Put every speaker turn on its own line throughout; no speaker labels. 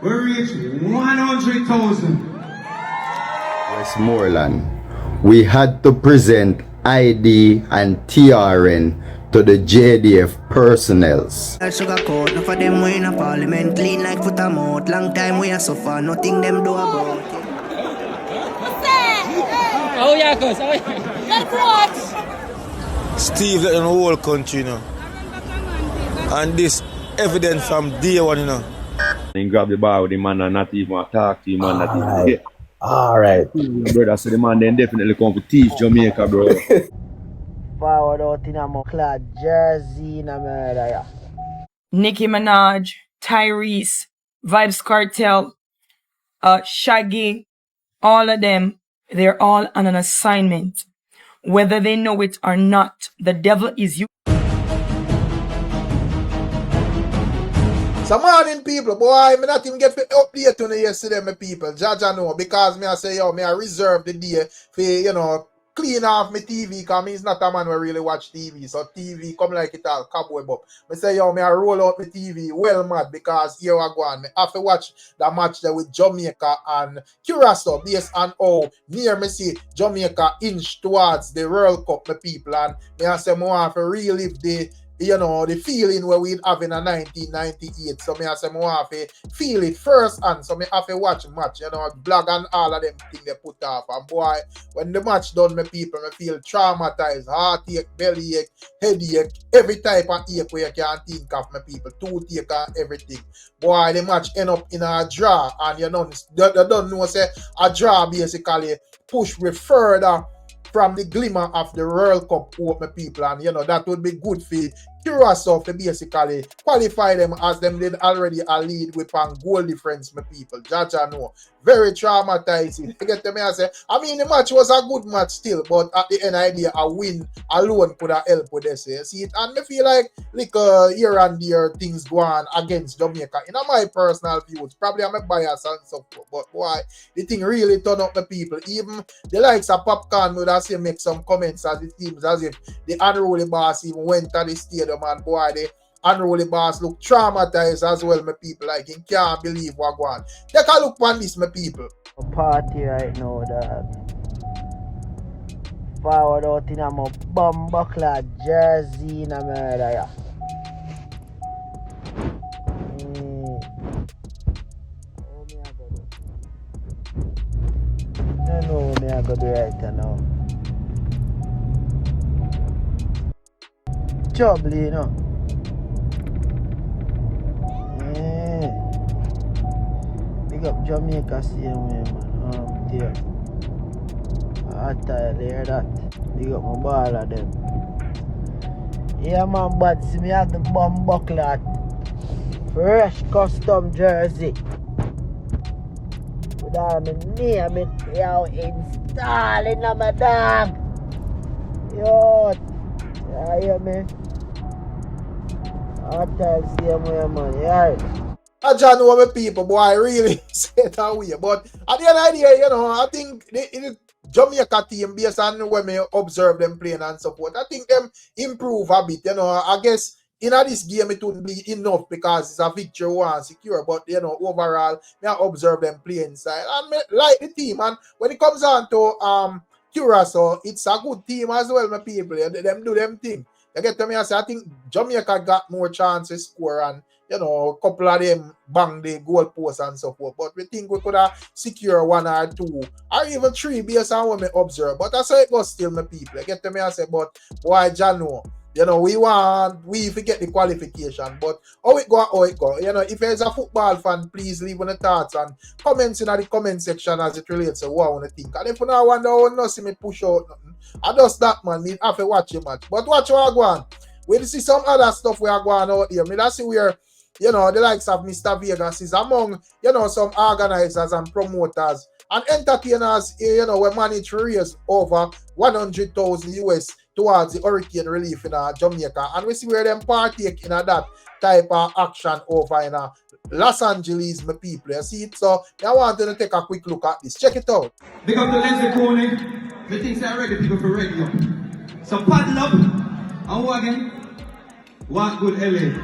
we reached 100,000.
Westmoreland, we had to present ID and TRN to the JDF personnels.
Sugarcoat, no for them we in a parliament, clean like foot a mouth. Long time we are suffer, nothing them do about it.
Oh yeah, cuz.
Let's watch.
Steve in the whole country, you know. And this evidence from day one, you know.
And grab the bar with the man and not even talk to him and not even get.
Alright.
Brother, so the man then definitely come to teach Jamaica, bro.
Forward out in a Clout jersey in a murder, yeah.
Nicki Minaj, Tyrese, Vibes Cartel, Shaggy, all of them, they're all on an assignment. Whether they know it or not, the devil is you.
Some morning people, boy, I not even get to update on yesterday, my people. Jaja know, because me I say, yo, me I reserve the day for, you know, clean off my TV, because me is not a man who really watch TV. So TV come like it all, cobweb up. Me say, yo, me I roll out my TV well mad, because here I go on. Me have to watch the match there with Jamaica and Curacao, based on how near me see Jamaica inch towards the World Cup, my people. And me I say, me want to relive the, you know, the feeling where we'd have in a 1998. So me I say, I have to feel it first, and so me have to watch the match, you know, blog and all of them things they put off. And boy, when the match done, my people, me feel traumatized, heartache, bellyache, headache, every type of ache where you can think of, my people, toothache and everything. Boy, the match end up in a draw, and you know, they don't know, say, a draw basically push me further from the glimmer of the World Cup hope, my people, and you know that would be good for Curacao to basically qualify them, as them did already a lead with a goal difference, my people. Jaja know. Very traumatizing. You get to me, I say, I mean the match was a good match still, but at the end idea a win alone could have helped with this. You see it, and I feel like here and there things go on against Jamaica. In my personal views, probably I'm a bias and so forth, but boy, the thing really turned up the people. Even the likes of Popcorn would have make some comments as it seems as if the unruly boss even went to the stadium, and boy, the unruly boss look traumatized as well, my people. Like he can't believe what go on. Take a look on this, my people.
A party right now, dog. Forward out in a bumbuckler jersey in a murder, yeah. Oh, me I go do. No, me I go do right now. Trouble, you know. Big up Jamaica same way, man. There. I tell you, hear that. Big up my ball of them. Yeah, man, but see me have the bomb buckler. Fresh custom jersey. With all my name, it yo, installing on my dog. Yo, you hear me? I tell you, same way, man. Yeah.
I just know my people, boy, I really say that way. But at the end of the day, you know, I think the Jamaica team, based on when we observe them playing and support, I think them improve a bit. You know, I guess in this game it wouldn't be enough because it's a victory one secure. But you know, overall, I observe them play inside and me like the team. And when it comes on to Curacao, it's a good team as well, my people. Them do them thing. You get to me, I say, I think Jamaica got more chances to score, and you know, a couple of them bang the goal post and so forth. But we think we could have secure one or two or even three based on what we observe. But that's how it goes still, my people. You get to me, I say, but boy, Jano, you know, we forget the qualification. But how it go. You know, if there's a football fan, please leave on the thoughts and comments in the comment section as it relates to what I want to think. And if you don't wonder how not see me push out nothing, I just that, man, me have to watch your match. But watch what I go on. We'll see some other stuff we are going out here. Me that's see where, you know, the likes of Mr. Vegas is among, you know, some organizers and promoters and entertainers, you know, we manage to raise over 100,000 US towards the hurricane relief in Jamaica. And we see where them partake in that type of action over in Los Angeles, my people. You see it? So I want to take a quick look at this. Check it out.
Big up the Leslie Coney. The things are ready, people for ready up. So paddle up. And what again? What good LA?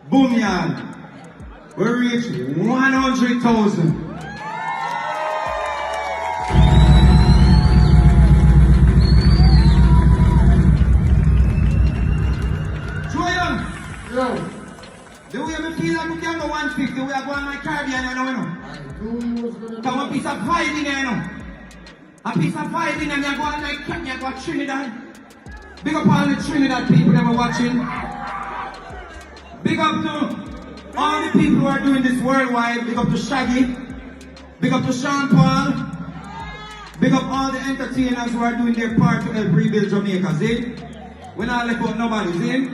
Boom yarn. We reach 100,000. Yo, the way I feel like we can go 150, we are going my Caribbean, you know. Come one piece of vibe in there, you know. A piece of vibe in there, me go on like Kenya, go Trinidad. Big up all the Trinidad people that were watching. Big up to all the people who are doing this worldwide. Big up to Shaggy. Big up to Sean Paul. Big up all the entertainers who are doing their part to help rebuild Jamaica. See? We're not left out nobody, see?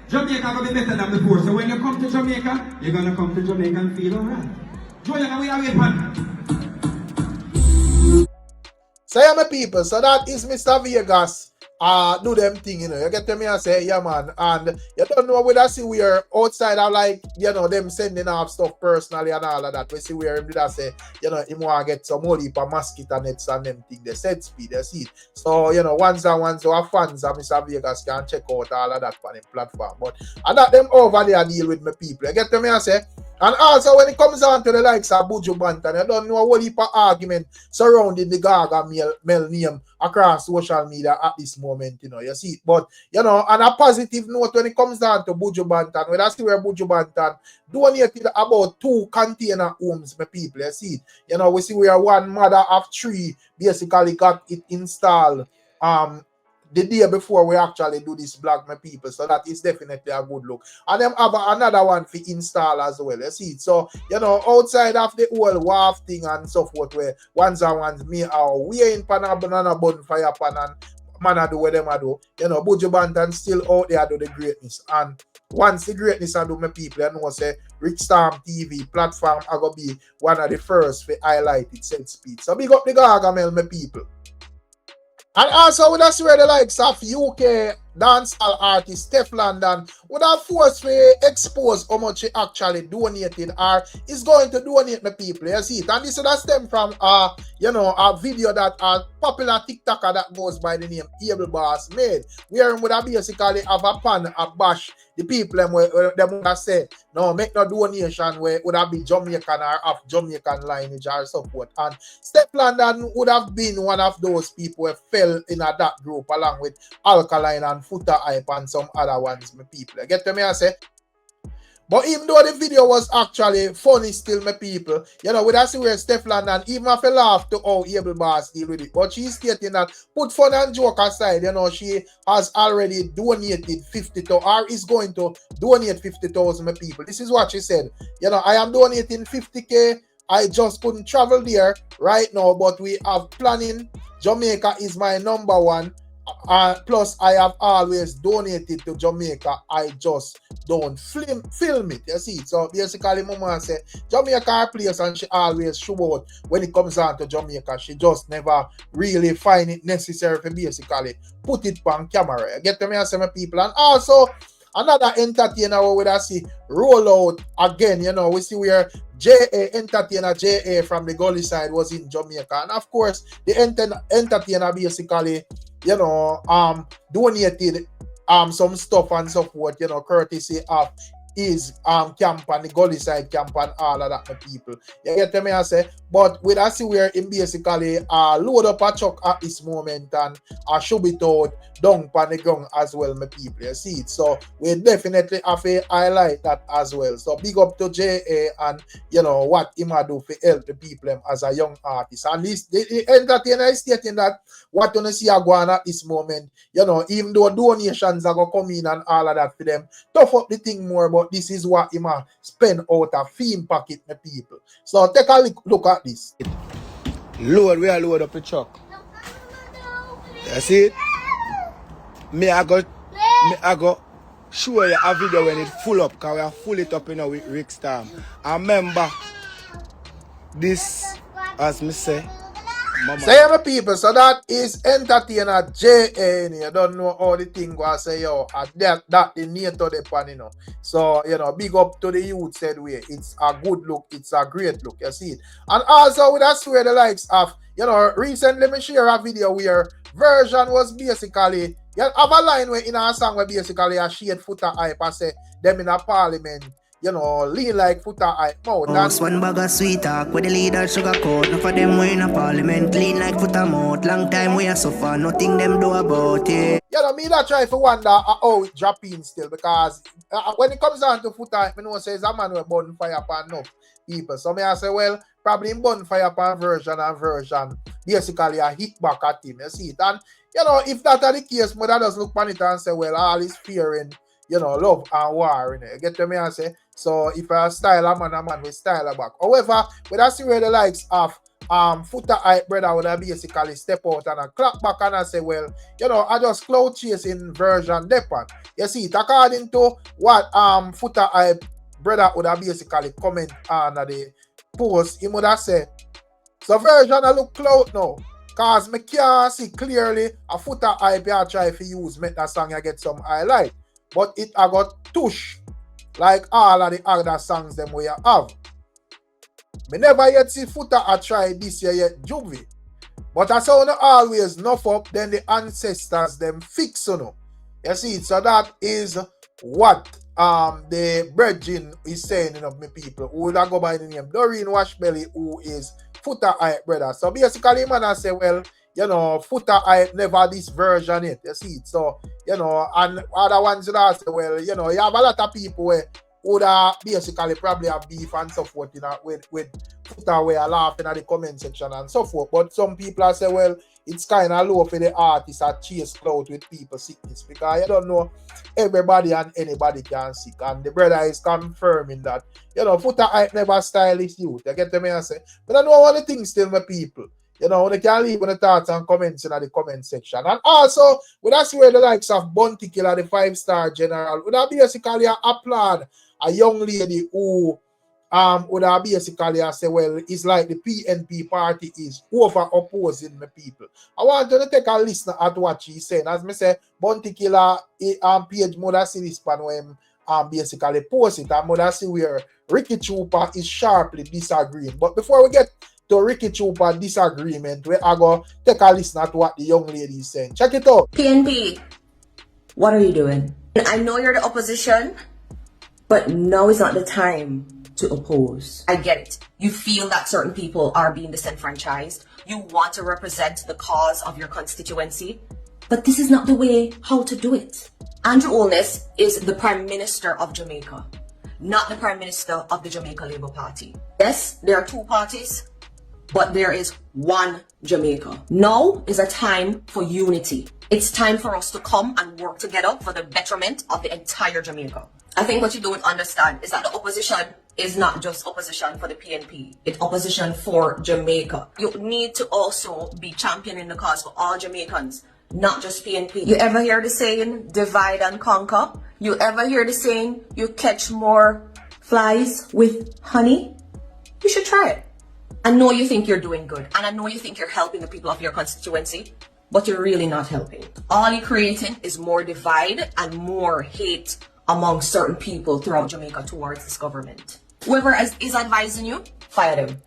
Jamaica will be better than before. So when you come to Jamaica, you're gonna come to Jamaica and feel alright. Join we are waiting.
So yeah, my people, so that is Mr. Vegas. Do them thing, you know. You get to me and say, yeah, man. And you don't know whether see we are outside of like, you know, them sending off stuff personally and all of that. We see where him did say, you know, him want to get some more for mosquito nets and them thing. They said speed, they see it. So, you know, ones who are fans of Mr. Vegas can check out all of that on the platform. But I got them over there deal with my people. You get to me and say, and also when it comes on to the likes of Buju Banton, you don't know a whole heap of argument surrounding the Gaga Mel name across social media at this moment, you know, you see it. But, you know, on a positive note, when it comes down to Buju Banton, when I see where Buju Banton donated about 2 container homes, my people, you see it. You know, we see where one mother of 3 basically got it installed the day before we actually do this blog, my people. So that is definitely a good look. And them have another one for install as well. You see it. So, you know, outside of the whole WAF thing and so forth, where ones me are we in banana bonfire pan and man I do what them I do. You know, Buju Banton still out there do the greatness. And once the greatness I do, my people, you know, say Rick Storm TV platform are gonna be one of the first for highlight it set speed. So big up the Gargamel, my people. And also, we just where the likes of UK dancehall artist Steph London would have forced to expose how much he actually donated or is going to donate the people. You see it. And this would have stemmed from you know, a video that a popular TikToker that goes by the name Able Boss made, where he would have basically have a pan, a bash the people them would have said, no, make no donation where would have been Jamaican or of Jamaican lineage or so forth. And Steph London would have been one of those people who fell in that group along with Alkaline and Footer Hype and some other ones, my people. You get to me, I say? But even though the video was actually funny still, my people, you know, we don't see where Steph London, even if I laugh to how Able Boss deal with it, but she's stating that, put fun and joke aside, you know, she has already donated 50,000, or is going to donate 50,000, my people. This is what she said. You know, I am donating 50K. I just couldn't travel there right now, but we have planning. Jamaica is my number one. Plus, I have always donated to Jamaica. I just don't film it. You see, so basically, Mama said Jamaica are place, and she always show out when it comes down to Jamaica. She just never really find it necessary to basically put it on camera. You get to me, I say, my people, and also another entertainer we would see roll out again. You know, we see where entertainer JA from the Gully side was in Jamaica, and of course, the entertainer basically, you know, donated some stuff and so forth, you know, courtesy of his camp and the Gully side camp and all of that, my people. You get me, I say? But with us where him basically load up a truck at this moment and show it out down on the ground as well, my people. You see it? So we definitely have to highlight that as well. So big up to JA and, you know, what him do for help the people as a young artist. And this, the entertainer is stating that what you see are going at this moment, you know, even though donations are going to come in and all of that for them, tough up the thing more, but this is what him spend out of theme pocket, my people. So take a look at this.
Load, we are load up the truck. You see it? I go show you a video when it full up, because we are full it up, you know, with Rick Storm. I remember this, as me say, Mama.
Say my people, so that is entertainer JA. You don't know how the thing was say, yo, that the nature the pan, you know. So, you know, big up to the youth said way. It's a good look, it's a great look, you see it. And also with us where the likes of, you know, recently me share a video where version was basically, you have a line where in a song where basically a shade Footer Hype I say them in a parliament, lean like Foota Hype mouth.
House one bag of sweet talk with the leader sugar coat. Enough of them we in a parliament lean like Foota mouth. Long time we are suffer, nothing them do about it.
Me that try to wonder how it drop in still, because when it comes down to Foota Hype, I know says a man with bonfire upon enough people. So I say, well, probably in bonfire upon version and version, basically a hit back at him. You see it? And if that are the case, mother just look on it and say, well, all is fearing, love and war. You get to me and say, so if I style a man will style a back. However, when I see where the likes of Foota Hype brother would basically step out and a clap back and I say, well, I just cloud chasing version depend. You see it, according to what Foota Hype brother would basically comment on the post, he would have said, so version I look cloud now. Cause me can't see clearly a Foota Hype I try to use make that song I get some highlight. But it I got tush like all of the other songs them we have. Me never yet see Foota I try this year yet Juvie. But I saw no always enough up, then the ancestors them fix you. You see it, so that is what the brethren is saying of me people who would go by the name Doreen Washbelly, who is Foota Hype brother. So basically man I say, well, Foota Hype never this version it. You see it. So, and other ones that say, well, you have a lot of people where would basically probably have beef and so forth, with Foota where laughing at the comment section and so forth. But some people say, well, it's kind of low for the artists that chase clout with people sickness, because you don't know everybody and anybody can sick. And the brother is confirming that, Foota Hype never stylish youth. You get me and say, but I know all the things still my people. They can leave the thoughts and comments in the comment section. And also, would I see where the likes of Bounty Killa, the 5-star general, would I basically applaud a young lady who would I basically say, well, it's like the PNP party is over opposing the people. I want you to take a listen at what she's saying. As me say, Bounty Killa page mother see this pan when basically post it, and mother see where Ricky Trooper is sharply disagreeing. But before we get to Ricky Trooper disagreement, we are going to take a listen at what the young lady is saying. Check it out.
PNP, what are you doing? I know you're the opposition, but now is not the time to oppose. I get it. You feel that certain people are being disenfranchised. You want to represent the cause of your constituency, but this is not the way how to do it. Andrew Holness is the Prime Minister of Jamaica, not the Prime Minister of the Jamaica Labour Party. Yes, there are two parties, but there is one Jamaica. Now is a time for unity. It's time for us to come and work together for the betterment of the entire Jamaica. I think what you don't understand is that the opposition is not just opposition for the PNP. It's opposition for Jamaica. You need to also be championing the cause for all Jamaicans, not just PNP. You ever hear the saying, divide and conquer? You ever hear the saying, you catch more flies with honey? You should try it. I know you think you're doing good, and I know you think you're helping the people of your constituency, but you're really not helping. All you're creating is more divide and more hate among certain people throughout Jamaica towards this government. Whoever is advising you, fire them.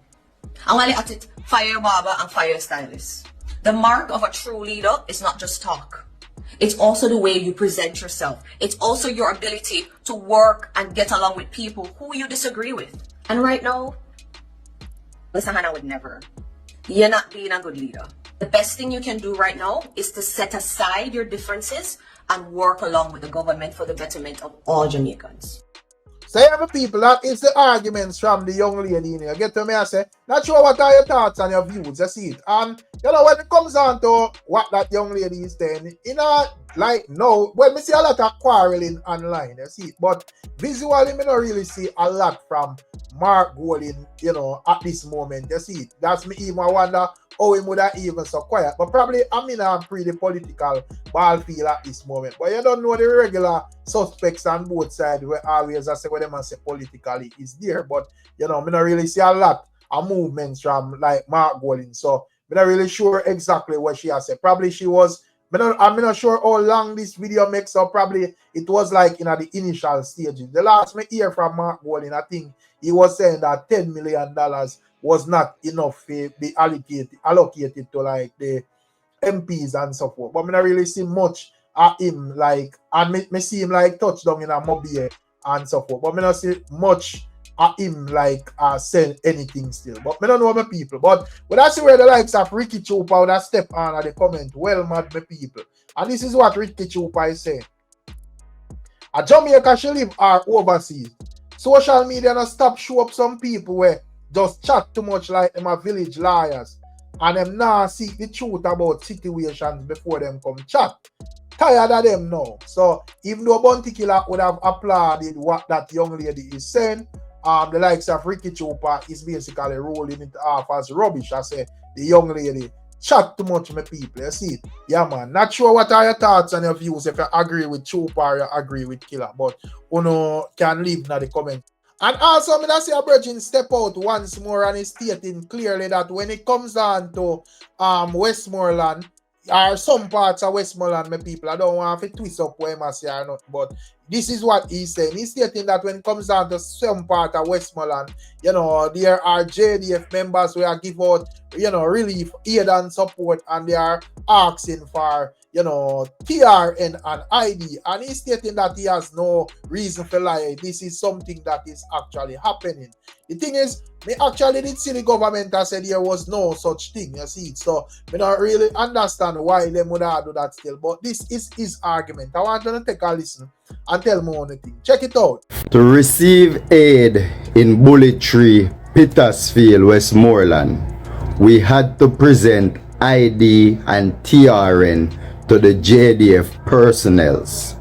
And while you're at it, fire your barber and fire your stylist. The mark of a true leader is not just talk. It's also the way you present yourself. It's also your ability to work and get along with people who you disagree with. And right now, listen, Hannah would never. You're not being a good leader. The best thing you can do right now is to set aside your differences and work along with the government for the betterment of all Jamaicans.
So every people, that is the arguments from the young lady in here. Get to me, I say, not sure what are your thoughts and your views, you see it. And when it comes on to what that young lady is saying, like no, well, me see a lot of quarreling online, you see it. But visually, me don't really see a lot from Mark Golding, at this moment, you see it. That's me even wonder how he would have even so quiet. But probably, I'm pretty political ball feel at this moment. But you don't know the regular suspects on both sides where always I say what them and say politically is there. But, me don't really see a lot of movements from like Mark Golding. So, I'm not really sure exactly what she has said. Probably she was, I'm not sure how long this video makes, so probably it was like in the initial stages. The last me hear from Mark Golding, I think he was saying that $10 million was not enough to be allocated to like the MPs and so forth. But I don't really see much at him, like, and me see him like touchdown in a mobile and so forth. But me not see much of him like sell anything still. But me don't know my people. But when I see where the likes of Ricky Chupa would have step on at the comment, well mad my people. And this is what Ricky Chupa is saying. A Jamaica she live or overseas. Social media not stop show up some people where just chat too much like them a village liars. And them now seek the truth about situations before them come chat. Tired of them now. So even though Bounty Killa would have applauded what that young lady is saying, the likes of Ricky Chupa is basically rolling it off as rubbish. I say the young lady chat too much, my people. You see it? Yeah, man. Not sure what are your thoughts and your views if you agree with Chupa or you agree with Killa, but you know, can leave in the comments. And also, I'm going to see a virgin step out once more and is stating clearly that when it comes down to Westmoreland, or some parts of Westmoreland, my people, I don't want to twist up what I say or not, but this is what he's saying. He's stating that when it comes down to some part of Westmoreland, you know, there are JDF members who are give out, you know, relief, aid and support, and they are asking for, you know, TRN and ID. And he's stating that he has no reason for lie. This is something that is actually happening. The thing is, me actually did see the government and said there was no such thing, you see it. So, me don't really understand why they would do that still. But this is his argument. I want you to take a listen and tell me one thing. Check it out.
To receive aid in Bullet Tree, Petersfield, Westmoreland, we had to present ID and TRN to the JDF personnels.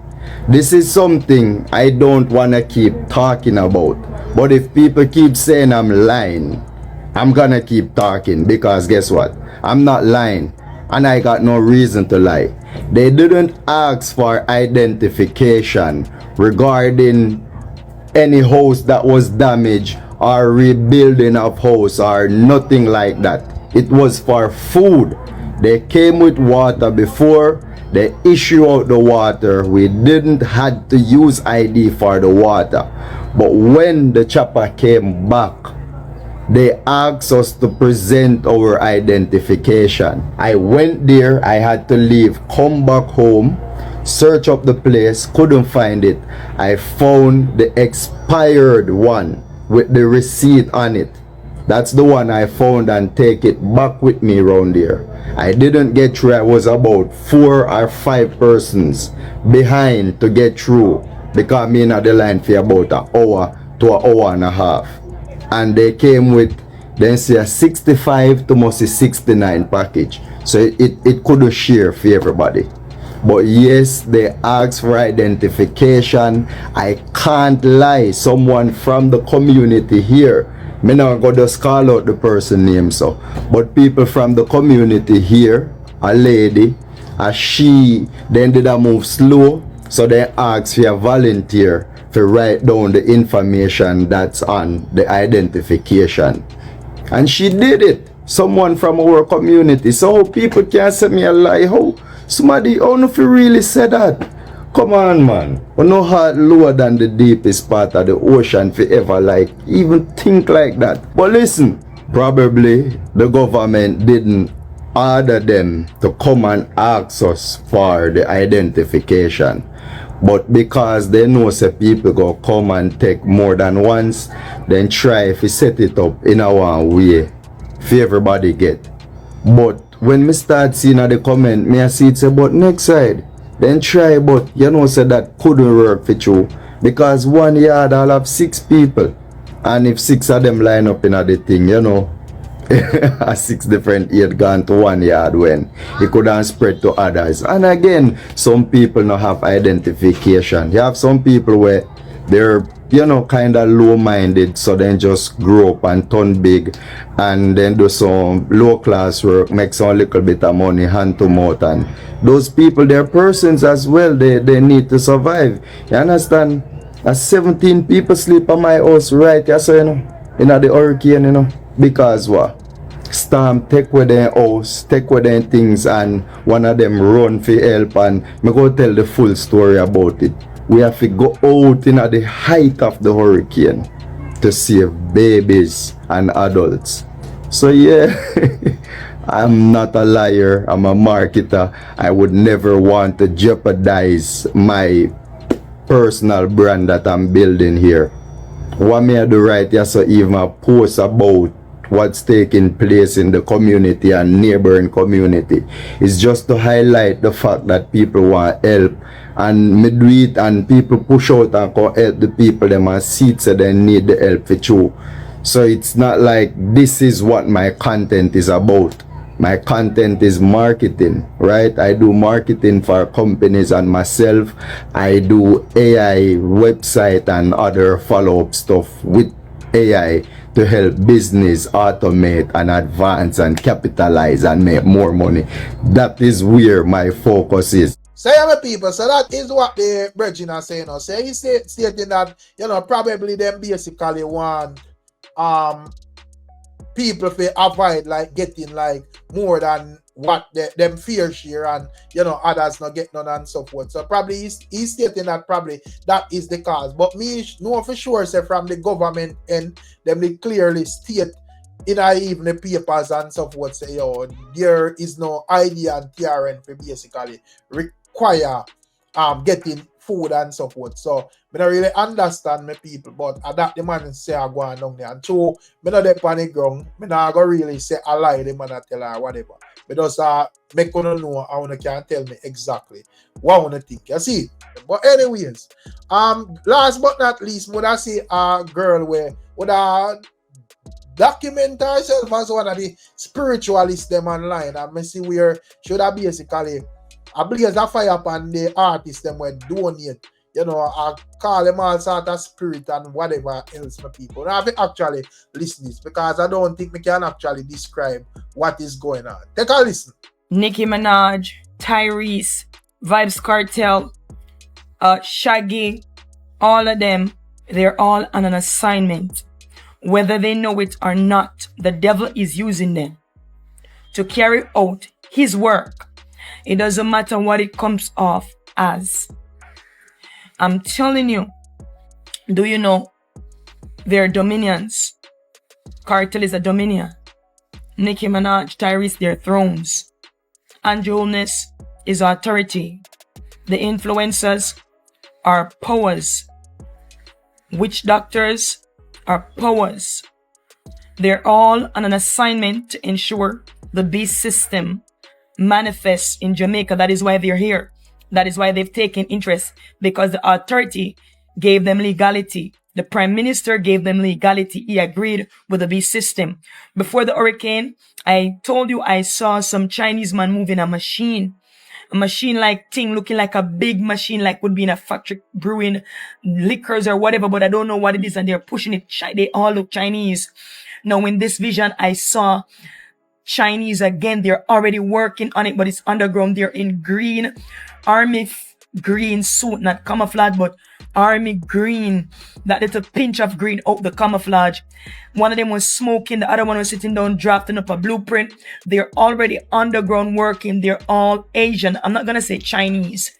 This is something I don't want to keep talking about. But if people keep saying I'm lying, I'm gonna keep talking, because guess what? I'm not lying and I got no reason to lie. They didn't ask for identification regarding any house that was damaged or rebuilding of house or nothing like that. It was for food. They came with water before. They issue out the water. We didn't had to use ID for the water. But when the chopper came back, they asked us to present our identification. I went there, I had to leave, come back home, search up the place, couldn't find it. I found the expired one with the receipt on it. That's the one I found and take it back with me around there. I didn't get through. I was about 4 or 5 persons behind to get through, because me in the line for about an hour to an hour and a half. And they came with, then say a 65 to must 69 package. So it couldn't share for everybody. But yes, they asked for identification. I can't lie. Someone from the community here, me not go just call out the person name, so, but people from the community here, a lady, she then did a move slow, so they asked for a volunteer to write down the information that's on the identification, and she did it. Someone from our community. So people can't say me a lie. How somebody, how if you really say that? Come on, man. We're no heart lower than the deepest part of the ocean if you ever like even think like that. But listen, probably the government didn't order them to come and ask us for the identification. But because they know say people go come and take more than once, then try if you set it up in a one way for everybody get. But when me start seeing the comment, me I see it say, but next side, then try, but you know say that couldn't work for you, because one yard I'll have 6 people, and if 6 of them line up in the thing, you know, 6 different aid gone to 1 yard when it could have spread to others. And again, some people not have identification. You have some people where they're, you know, kind of low-minded, so then just grow up and turn big and then do some low-class work, make some little bit of money hand to mouth, and those people, they're persons as well. They need to survive. You understand? As 17 people sleep at my house right here, so you know, in the hurricane, you know, because what? Storm take with their house, take with their things, and one of them run for help, and me go tell the full story about it. We have to go out in at the height of the hurricane to save babies and adults. So yeah, I'm not a liar, I'm a marketer. I would never want to jeopardize my personal brand that I'm building here. What me I do right here, so even a post about what's taking place in the community and neighboring community is just to highlight the fact that people want help, and me do it and people push out and go help the people them and see it, so they need the help for true. So it's not like this is what my content is about. My content is marketing, right? I do marketing for companies and myself. I do AI website and other follow-up stuff with AI to help business automate and advance and capitalize and make more money. That is where my focus is.
So yeah, my people, so that is what the brethren are saying now. So he's stating that, you know, probably them basically want people to avoid like getting like more than what them fair share, and you know others not get none and so forth. So probably he's stating that probably that is the cause. But me know for sure say from the government and them they clearly state in even the papers and so forth say yo there is no ID and TRN for basically require getting food and so forth. So I don't really understand my people, but at that the man say I go on down there. And so I not there on the ground. I not go really say a lie the man tell her whatever. But just make you know how you can tell me exactly what you think. You see? But anyways, last but not least, would I say a girl where would document herself as one of the spiritualists them online, and I see where should I basically I blaze a fire upon the artists them where donate, you know, I call them all sort of spirit and whatever else for people. And I have to actually listen this because I don't think we can actually describe what is going on. Take a listen.
Nicki Minaj, Tyrese, Vibes Cartel, Shaggy, all of them, they're all on an assignment. Whether they know it or not, the devil is using them to carry out his work. It doesn't matter what it comes off as. I'm telling you, do you know they're dominions? Cartel is a dominion. Nicki Minaj, Tyrese, they're thrones. Andrew Holness is authority. The influencers are powers. Witch doctors are powers. They're all on an assignment to ensure the beast system manifests in Jamaica. That is why they're here. That is why they've taken interest, because the authority gave them legality. The prime minister gave them legality. He agreed with the beast system. Before the hurricane, I told you I saw some Chinese man moving a machine like thing, looking like a big machine, like would be in a factory brewing liquors or whatever, but I don't know what it is, and they're pushing it. They all look Chinese. Now in this vision, I saw Chinese again. They're already working on it, but it's underground. They're in green, army green suit, not camouflage, but army green. That little pinch of green out the camouflage. One of them was smoking, the other one was sitting down drafting up a blueprint. They're already underground working. They're all Asian. I'm not gonna say Chinese.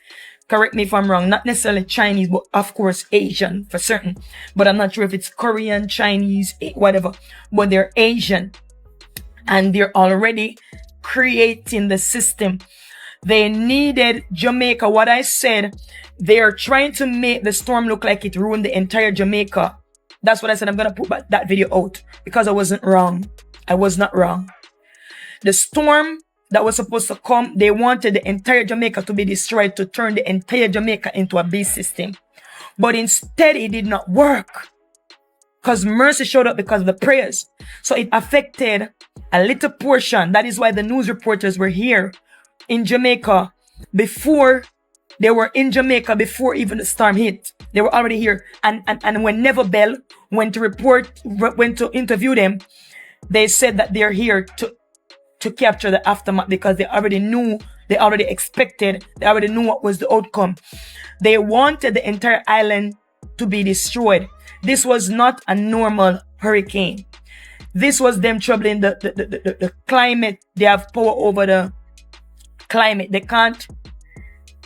Correct me if I'm wrong. Not necessarily Chinese, but of course Asian for certain. But I'm not sure if it's Korean, Chinese, whatever. But they're Asian. And they're already creating the system. They needed Jamaica. What I said, they are trying to make the storm look like it ruined the entire Jamaica. That's what I said. I'm going to put that video out because I wasn't wrong. I was not wrong. The storm that was supposed to come, they wanted the entire Jamaica to be destroyed, to turn the entire Jamaica into a beast system. But instead, it did not work. Because mercy showed up because of the prayers. So it affected a little portion. That is why the news reporters were here in Jamaica before they were in Jamaica, before even the storm hit. They were already here. And when Never Bell went to interview them, they said that they're here to capture the aftermath because they already knew, they already expected, they already knew what was the outcome. They wanted the entire island to be destroyed. This was not a normal hurricane. This was them troubling the climate. They have power over the climate. They can't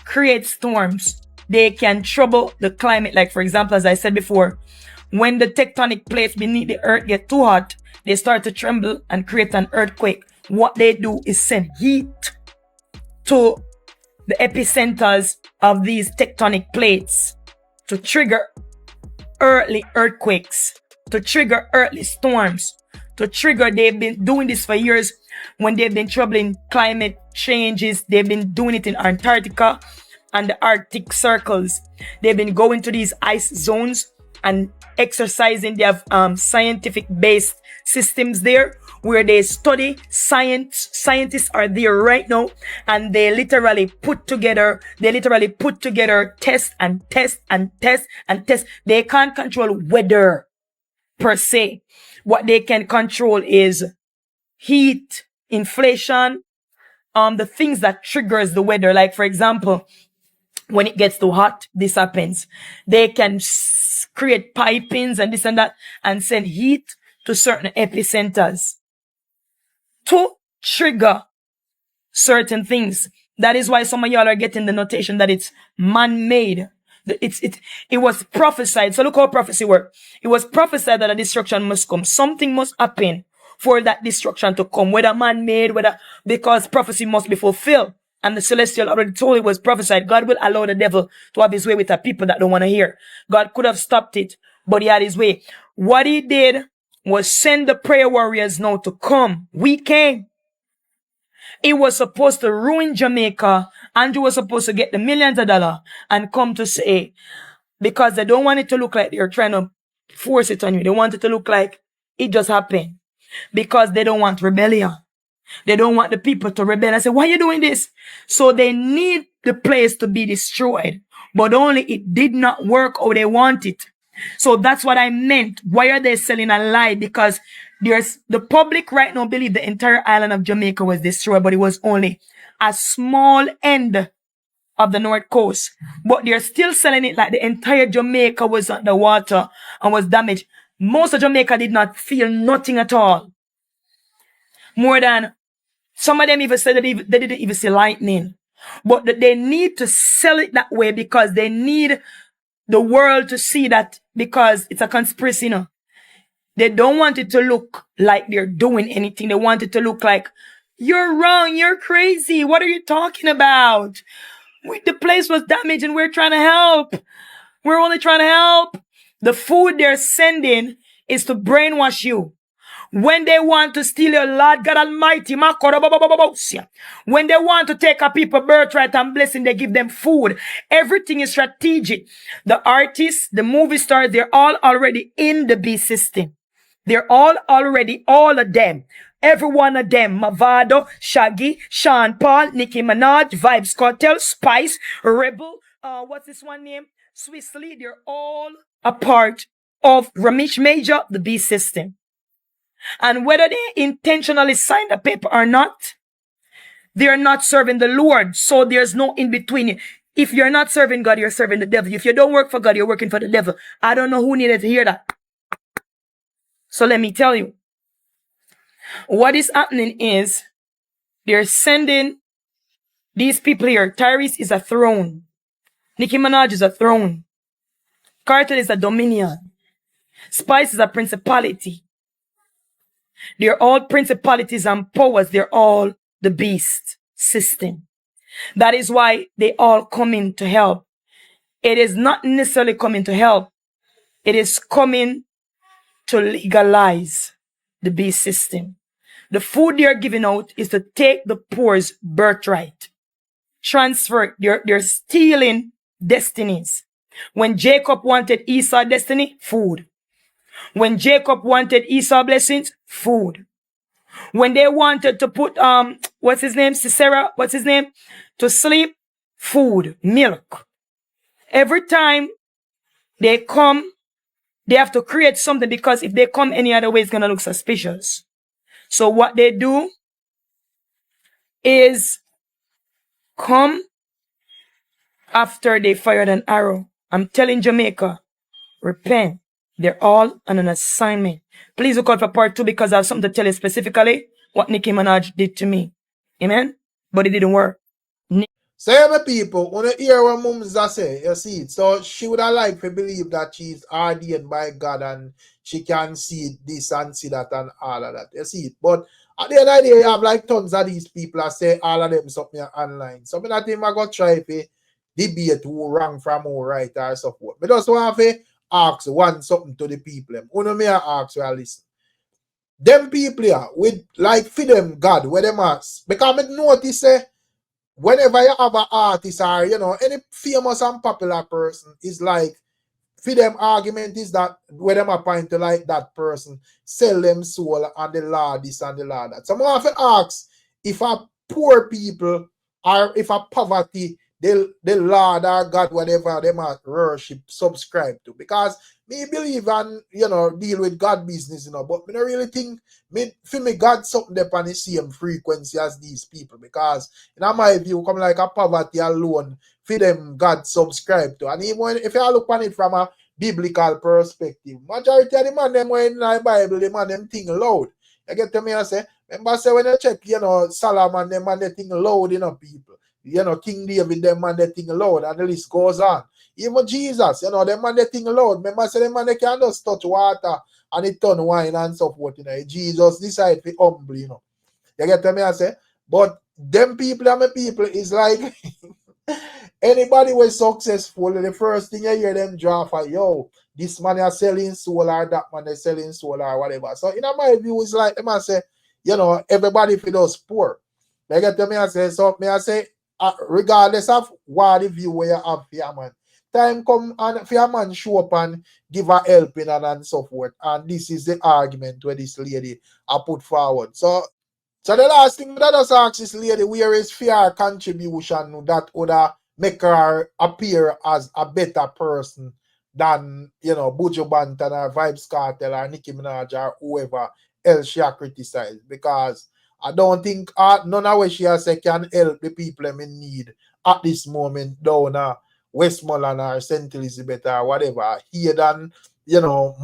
create storms. They can trouble the climate. Like, for example, as I said before, when the tectonic plates beneath the earth get too hot, they start to tremble and create an earthquake. What they do is send heat to the epicenters of these tectonic plates. to trigger early earthquakes, to trigger early storms, to trigger. They've been doing this for years when they've been troubling climate changes. They've been doing it in Antarctica and the Arctic circles. They've been going to these ice zones and exercising. They have scientific based systems there where they study science. Scientists are there right now, and they literally put together test and test and test and test. They can't control weather per se. What they can control is heat, inflation, the things that triggers the weather. Like, for example, when it gets too hot, this happens. They can create pipings and this and that and send heat to certain epicenters to trigger certain things. That is why some of y'all are getting the notation that it's man-made. It was prophesied. So look how prophecy works. It was prophesied that a destruction must come. Something must happen for that destruction to come, whether man-made, because prophecy must be fulfilled. And the celestial already told it was prophesied. God will allow the devil to have his way with the people that don't want to hear. God could have stopped it, but he had his way. What he did was send the prayer warriors now to come. We came. It was supposed to ruin Jamaica. Andrew was supposed to get the millions of dollars and come to say, because they don't want it to look like they're trying to force it on you. They want it to look like it just happened, because they don't want rebellion. They don't want the people to rebel and say, why are you doing this? So they need the place to be destroyed, but only it did not work how they want it. So that's what I meant. Why are they selling a lie? Because the public right now believe the entire island of Jamaica was destroyed, but it was only a small end of the north coast. But they're still selling it like the entire Jamaica was underwater and was damaged. Most of Jamaica did not feel nothing at all. More than some of them even said that they didn't even see lightning. But they need to sell it that way because they need the world to see that, because it's a conspiracy, you know. They don't want it to look like they're doing anything. They want it to look like, you're wrong, you're crazy. What are you talking about? The place was damaged and we're trying to help. We're only trying to help. The food they're sending is to brainwash you. When they want to steal your Lord God Almighty, when they want to take a people birthright and blessing, they give them food. Everything is strategic. The artists, the movie stars, they're all already in the B system. They're all already, all of them. Every one of them, Mavado, Shaggy, Sean Paul, Nicki Minaj, Vibes Cartel, Spice, Rebel, what's this one name? Swiss Lee, they're all a part of Ramesh Major, the B system. And whether they intentionally sign the paper or not, they are not serving the Lord. So there's no in between. If you're not serving God, you're serving the devil. If you don't work for God, you're working for the devil. I don't know who needed to hear that. So let me tell you. What is happening is they're sending these people here. Tyrese is a throne. Nicki Minaj is a throne. Cartel is a dominion. Spice is a principality. They're all principalities and powers. They're all the beast system. That is why they all come in to help. It is not necessarily coming to help. It is coming to legalize the beast system. The food they are giving out is to take the poor's birthright. Transfer it. They're stealing destinies. When Jacob wanted Esau destiny, food. When Jacob wanted Esau blessings, food. When they wanted to put, Sisera, to sleep, food, milk. Every time they come, they have to create something, because if they come any other way, it's going to look suspicious. So what they do is come after they fired an arrow. I'm telling Jamaica, repent. They're all on an assignment. Please look out for part 2, because I have something to tell you specifically what Nicki Minaj did to me. Amen? But it didn't work.
Say, my people, when you hear what Mumza say, you see it. So she would have liked to believe that she's ordained by God and she can see this and see that and all of that. You see it. But at the end of the day, you have like tons of these people that say all of them something online. So I think I got try to debate who wrong from who right or so forth. But just want to ask one something to the people. Uno me ask you listen. Them people here with like for them God where them ask. Because I notice whenever you have an artist or any famous and popular person is like for them argument is that where them are point to like that person sell them soul and the law this and the law that. So I have to ask if a poor people or if a poverty the Lord or God whatever them are worship subscribe to, because me believe and deal with God business but me don't really think for me God something up on the same frequency as these people, because in my view come like a poverty alone for them God subscribe to. And even if you look on it from a biblical perspective, majority of the man them when in the Bible, the man them thing loud. You get to me I say, remember say when you check, Solomon them man they thing loud, people. King David them man they thing loud, and the list goes on. Even Jesus, them man they thing loud. Remember say them man they can just touch water and it turn wine and so forth. Jesus decide to humble, You get to me I say, but them people and my people is like anybody was successful, the first thing you hear them draw for, this man is selling soul or that man is selling soul or whatever. So in my view, it's like them I say, everybody feel those poor. They get to me I say, so me I say, regardless of what the view where you have for your man, time come and for your man show up and give a helping and so forth. And this is the argument where this lady I put forward. So the last thing that I ask this lady, where is fair contribution that would make her appear as a better person than, Buju Banton or Vibes Cartel or Nicki Minaj or whoever else she has criticized? Because I don't think none of what she has said can help the people in need at this moment down Westmoreland or St. Elizabeth or whatever. Here than,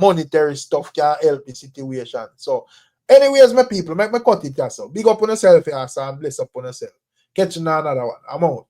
monetary stuff can help the situation. So, anyways, my people, make me cut it yourself. Big up on yourself, and bless up on yourself. Catch you on another one. I'm out.